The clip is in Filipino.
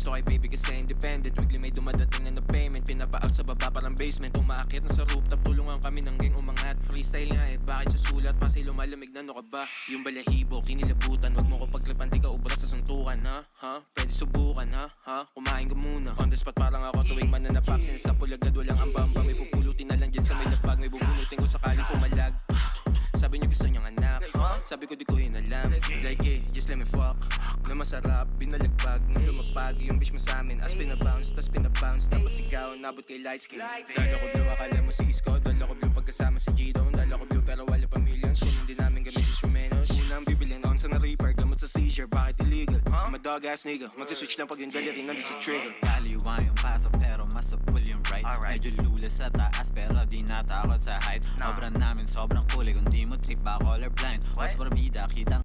gusto kay baby kasi independent. Weekly may dumadating na payment. Pinapa-out sa baba parang basement. Umaakit na sa rooftop, tulungan kami ng gang umangat. Freestyle nga eh, bakit susulat? Pasi lumalamig na, no ka ba? Yung balahibo, kinilabutan. Wag mo ko pagklipan, di ka ubra sa suntukan, ha? Pwede subukan, ha? Kumain ka muna. On the spot parang ako tuwing mananapak. Sinasapul agad, walang ambamba. May pupulutin na lang dyan sa may lapag. May bubunutin ko sakaling pumalag. Sabi niyo gusto niyang anak, sabi ko di ko inalam. Like just let me fuck. Na masarap, binalagbag, nang lumapag. Yung bitch mo sa amin, as pinabounce, tas pinabounce. Tapos sigaw, nabot kay light skin. Dala ko blue, akala mo si Isko. Dala ko blue pagkasama sa G-Dome. Dala ko blue pero wala pa millions. Kung hindi namin gamit instrumentos. Unang bibilin on sa na-reaper. Gamot sa seizure, bakit illegal? I'm a dog ass nigga, magsiswitch lang pag yung dali rin nandun sa trigger. Kaliwa yung paso pero masapul yung right. Medyo lula sa taas pero di natakot sa height. Obra namin sobrang kulay, kung di mo trip ba colorblind. Mas barbida, kitang